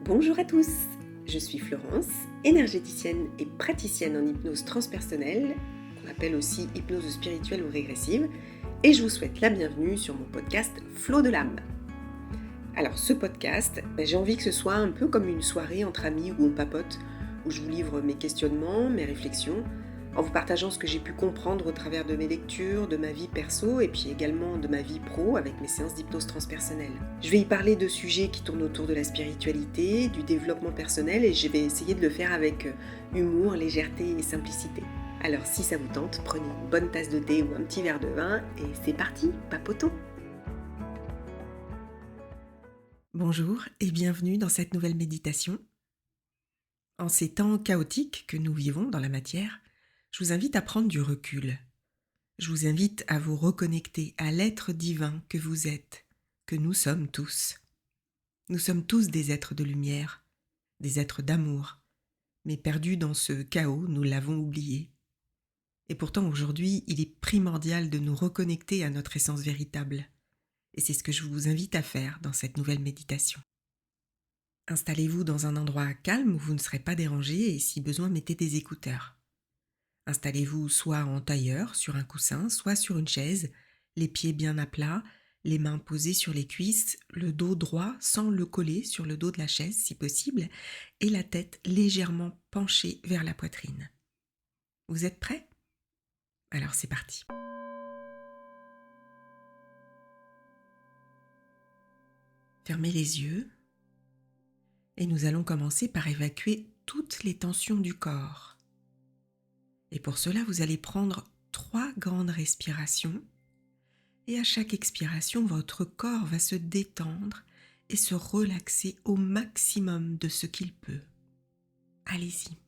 Bonjour à tous, je suis Florence, énergéticienne et praticienne en hypnose transpersonnelle, qu'on appelle aussi hypnose spirituelle ou régressive, et je vous souhaite la bienvenue sur mon podcast Flow de l'âme. Alors ce podcast, j'ai envie que ce soit un peu comme une soirée entre amis où on papote, où je vous livre mes questionnements, mes réflexions, en vous partageant ce que j'ai pu comprendre au travers de mes lectures, de ma vie perso et puis également de ma vie pro avec mes séances d'hypnose transpersonnelle. Je vais y parler de sujets qui tournent autour de la spiritualité, du développement personnel et je vais essayer de le faire avec humour, légèreté et simplicité. Alors si ça vous tente, prenez une bonne tasse de thé ou un petit verre de vin et c'est parti, papotons! Bonjour et bienvenue dans cette nouvelle méditation. En ces temps chaotiques que nous vivons dans la matière, je vous invite à prendre du recul. Je vous invite à vous reconnecter à l'être divin que vous êtes, que nous sommes tous. Nous sommes tous des êtres de lumière, des êtres d'amour, mais perdus dans ce chaos, nous l'avons oublié. Et pourtant aujourd'hui, il est primordial de nous reconnecter à notre essence véritable. Et c'est ce que je vous invite à faire dans cette nouvelle méditation. Installez-vous dans un endroit calme où vous ne serez pas dérangé et si besoin, mettez des écouteurs. Installez-vous soit en tailleur, sur un coussin, soit sur une chaise, les pieds bien à plat, les mains posées sur les cuisses, le dos droit sans le coller sur le dos de la chaise si possible, et la tête légèrement penchée vers la poitrine. Vous êtes prêts ? Alors c'est parti. Fermez les yeux et nous allons commencer par évacuer toutes les tensions du corps. Et pour cela, vous allez prendre 3 grandes respirations. Et à chaque expiration, votre corps va se détendre et se relaxer au maximum de ce qu'il peut. Allez-y.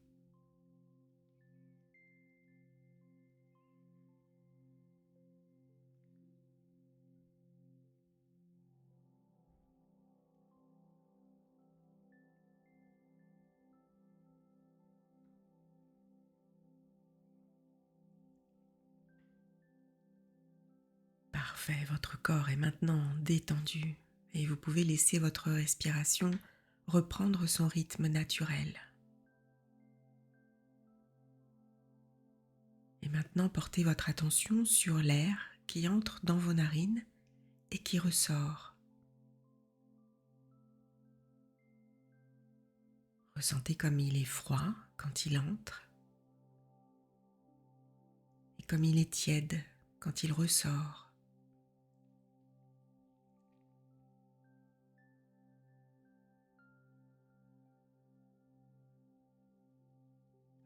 Parfait, votre corps est maintenant détendu et vous pouvez laisser votre respiration reprendre son rythme naturel. Et maintenant, portez votre attention sur l'air qui entre dans vos narines et qui ressort. Ressentez comme il est froid quand il entre et comme il est tiède quand il ressort.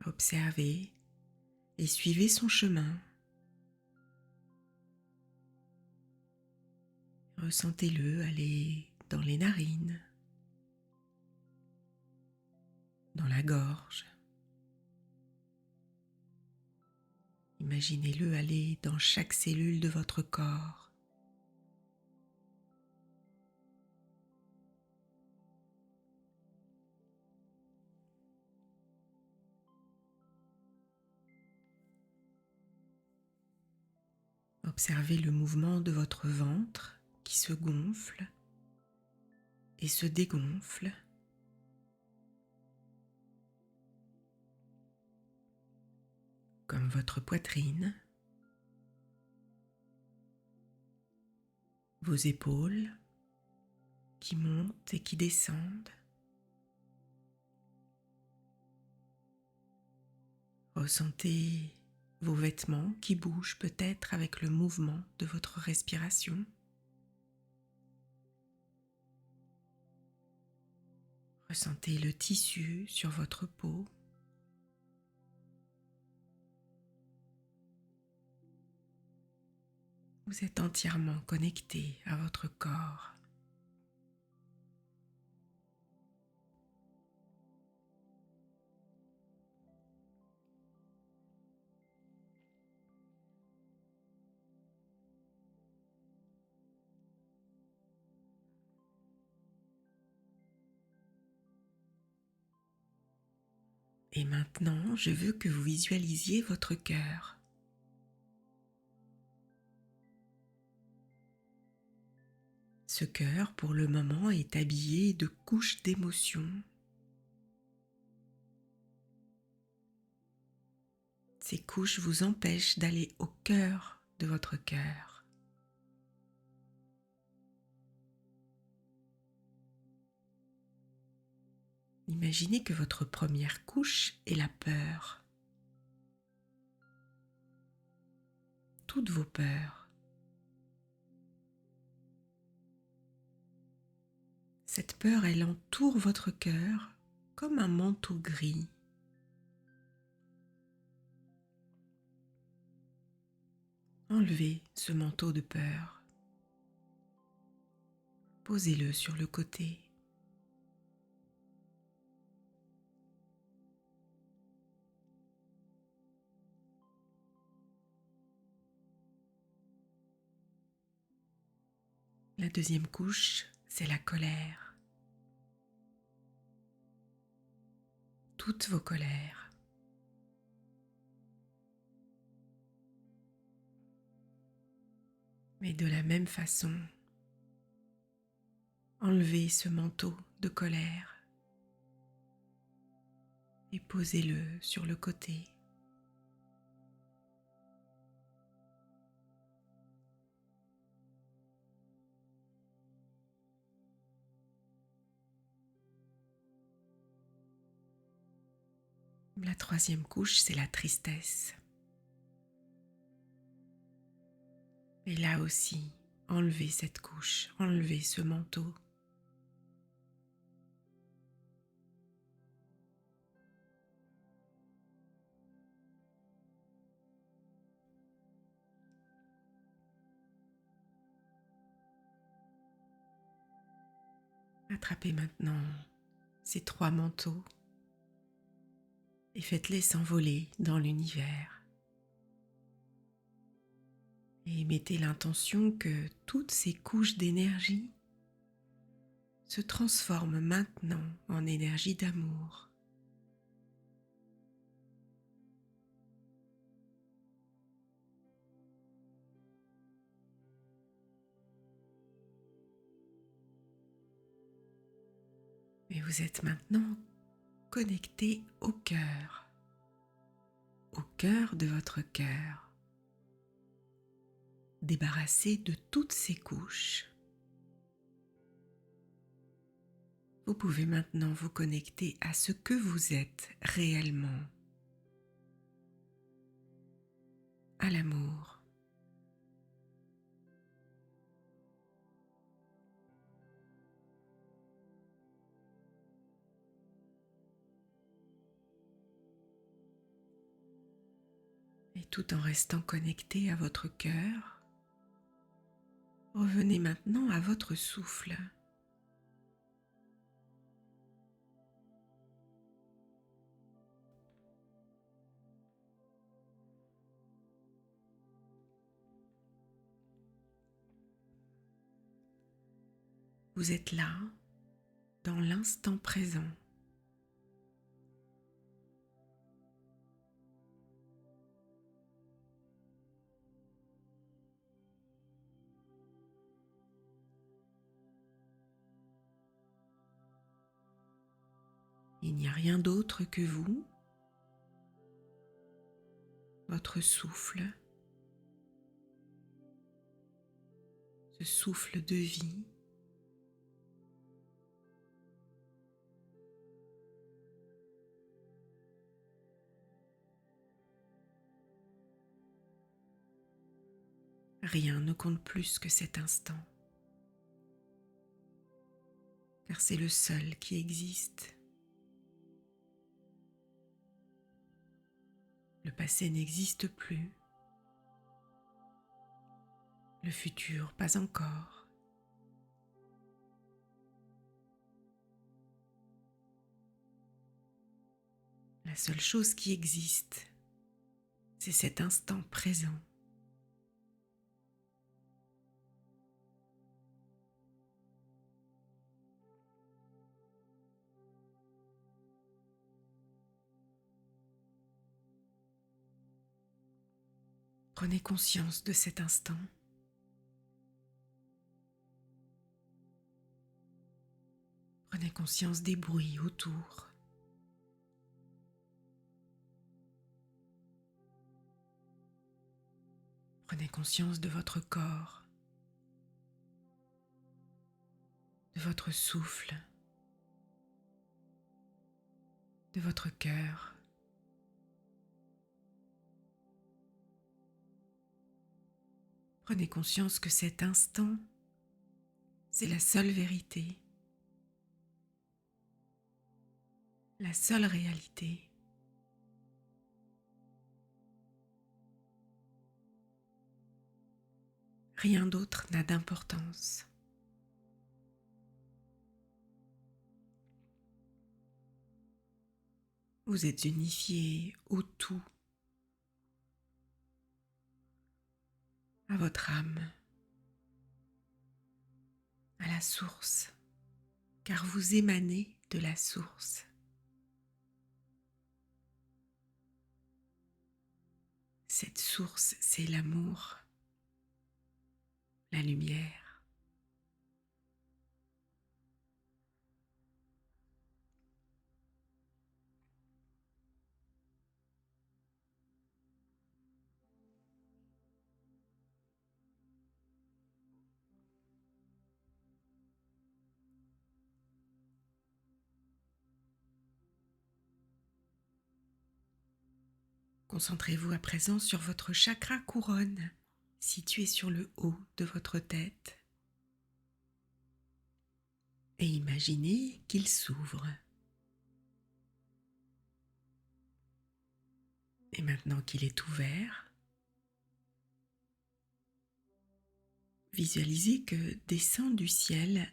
Observez et suivez son chemin. Ressentez-le aller dans les narines, dans la gorge. Imaginez-le aller dans chaque cellule de votre corps. Observez le mouvement de votre ventre qui se gonfle et se dégonfle. Comme votre poitrine, vos épaules qui montent et qui descendent. Ressentez vos vêtements qui bougent peut-être avec le mouvement de votre respiration. Ressentez le tissu sur votre peau. Vous êtes entièrement connecté à votre corps. Et maintenant, je veux que vous visualisiez votre cœur. Ce cœur, pour le moment, est habillé de couches d'émotions. Ces couches vous empêchent d'aller au cœur de votre cœur. Imaginez que votre première couche est la peur. Toutes vos peurs. Cette peur, elle entoure votre cœur comme un manteau gris. Enlevez ce manteau de peur. Posez-le sur le côté. La deuxième couche, c'est la colère. Toutes vos colères. Mais de la même façon, enlevez ce manteau de colère et posez-le sur le côté. La troisième couche, c'est la tristesse. Et là aussi, enlevez cette couche, enlevez ce manteau. Attrapez maintenant ces trois manteaux et faites-les s'envoler dans l'univers. Et mettez l'intention que toutes ces couches d'énergie se transforment maintenant en énergie d'amour. Et vous êtes maintenant connecté au cœur de votre cœur, débarrassé de toutes ces couches. Vous pouvez maintenant vous connecter à ce que vous êtes réellement, à l'amour. Et tout en restant connecté à votre cœur, revenez maintenant à votre souffle. Vous êtes là, dans l'instant présent. Il n'y a rien d'autre que vous, votre souffle, ce souffle de vie. Rien ne compte plus que cet instant, car c'est le seul qui existe. Le passé n'existe plus, le futur pas encore. La seule chose qui existe, c'est cet instant présent. Prenez conscience de cet instant. Prenez conscience des bruits autour. Prenez conscience de votre corps, de votre souffle, de votre cœur. Prenez conscience que cet instant, c'est la seule vérité, la seule réalité. Rien d'autre n'a d'importance. Vous êtes unifié au tout, à votre âme, à la source, car vous émanez de la source. Cette source, c'est l'amour, la lumière. Concentrez-vous à présent sur votre chakra couronne, situé sur le haut de votre tête. Et imaginez qu'il s'ouvre. Et maintenant qu'il est ouvert, visualisez que descend du ciel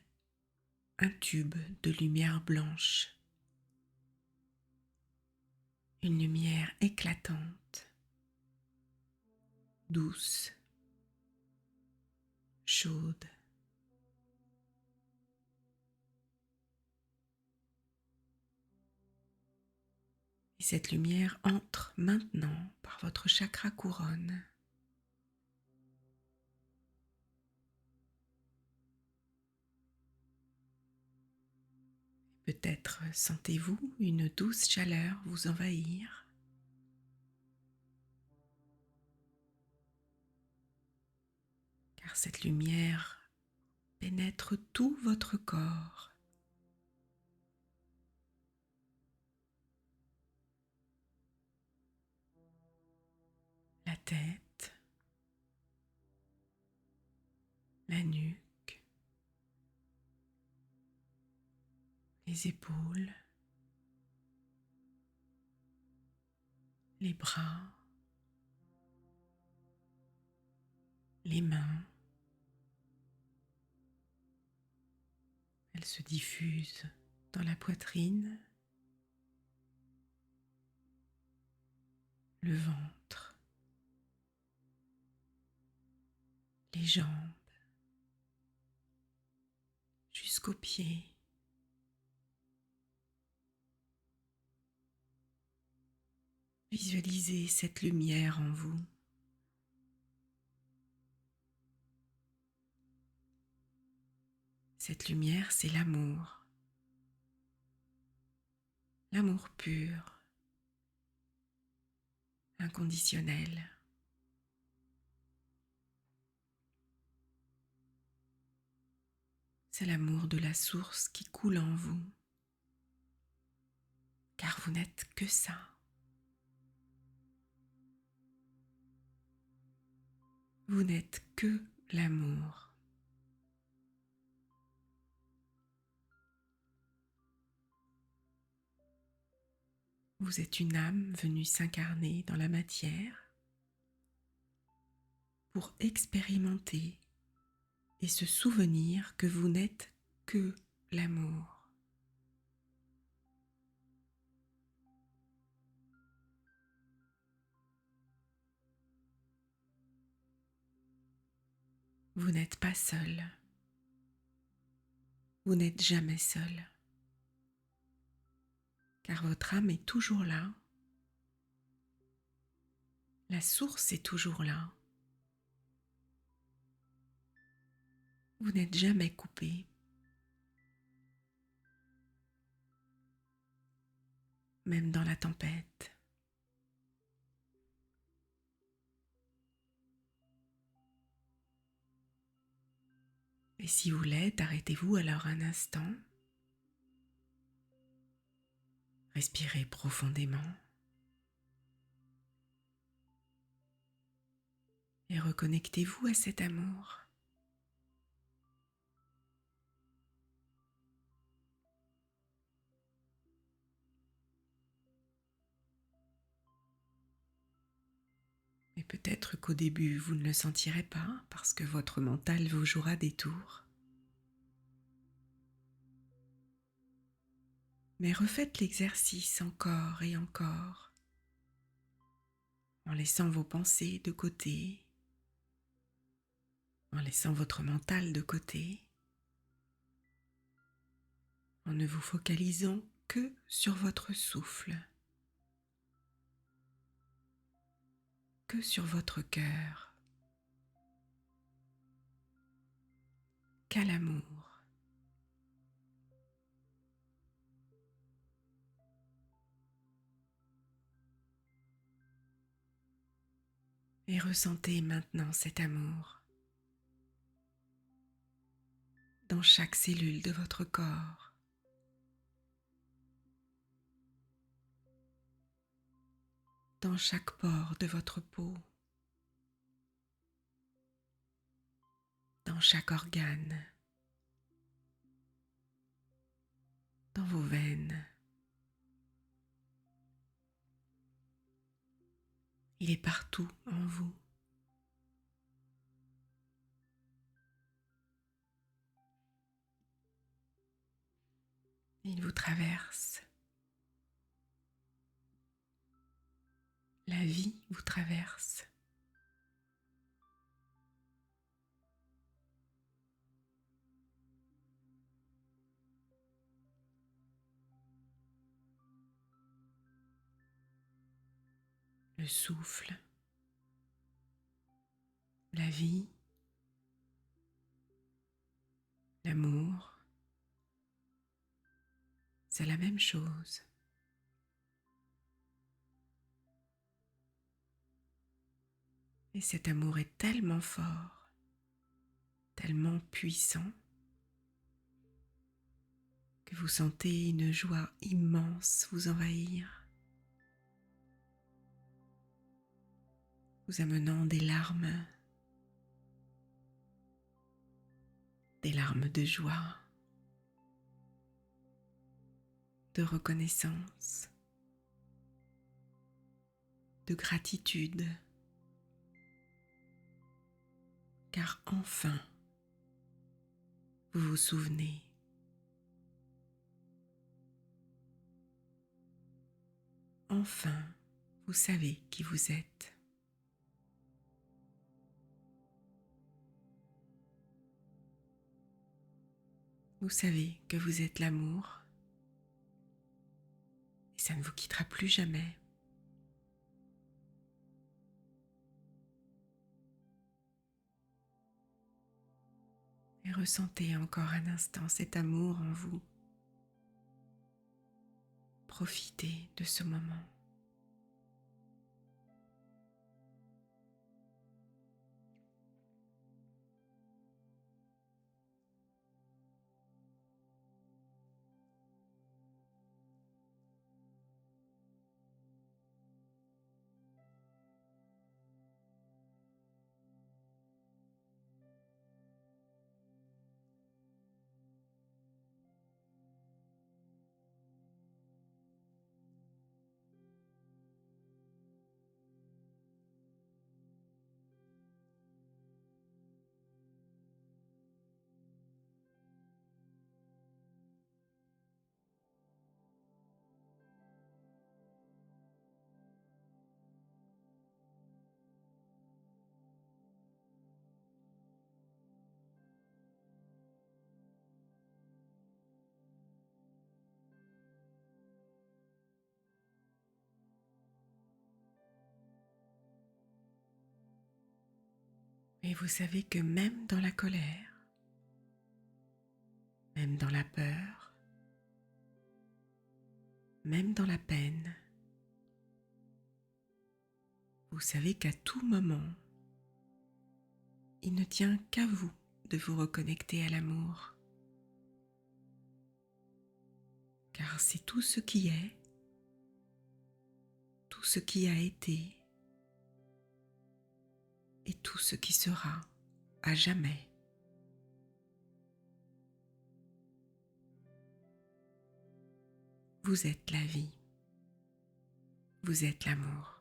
un tube de lumière blanche. Une lumière éclatante, douce, chaude. Et cette lumière entre maintenant par votre chakra couronne. Peut-être sentez-vous une douce chaleur vous envahir. Car cette lumière pénètre tout votre corps. La tête, la nuque, les épaules, les bras, les mains. Elle se diffuse dans la poitrine, le ventre, les jambes, jusqu'aux pieds. Visualisez cette lumière en vous. Cette lumière, c'est l'amour. L'amour pur, inconditionnel. C'est l'amour de la source qui coule en vous. Car vous n'êtes que ça. Vous n'êtes que l'amour. Vous êtes une âme venue s'incarner dans la matière pour expérimenter et se souvenir que vous n'êtes que l'amour. Vous n'êtes pas seul. Vous n'êtes jamais seul. Car votre âme est toujours là. La source est toujours là. Vous n'êtes jamais coupé. même dans la tempête. Et si vous l'êtes, arrêtez-vous alors un instant. Respirez profondément. Et reconnectez-vous à cet amour. Et peut-être qu'au début, vous ne le sentirez pas parce que votre mental vous jouera des tours. Mais refaites l'exercice encore et encore, en laissant vos pensées de côté, en laissant votre mental de côté, en ne vous focalisant que sur votre souffle, que sur votre cœur, qu'à l'amour. Et ressentez maintenant cet amour dans chaque cellule de votre corps, dans chaque pore de votre peau, dans chaque organe, dans vos veines. Il est partout en vous. Il vous traverse. La vie vous traverse. Le souffle, la vie, l'amour, c'est la même chose. Et cet amour est tellement fort, tellement puissant, que vous sentez une joie immense vous envahir, vous amenant des larmes de joie, de reconnaissance, de gratitude, car enfin, vous vous souvenez. Enfin, vous savez qui vous êtes. Vous savez que vous êtes l'amour et ça ne vous quittera plus jamais. Et ressentez encore un instant cet amour en vous. Profitez de ce moment. Et vous savez que même dans la colère, même dans la peur, même dans la peine. Vous savez qu'à tout moment, il ne tient qu'à vous de vous reconnecter à l'amour. Car c'est tout ce qui est, tout ce qui a été et tout ce qui sera à jamais. Vous êtes la vie, vous êtes l'amour.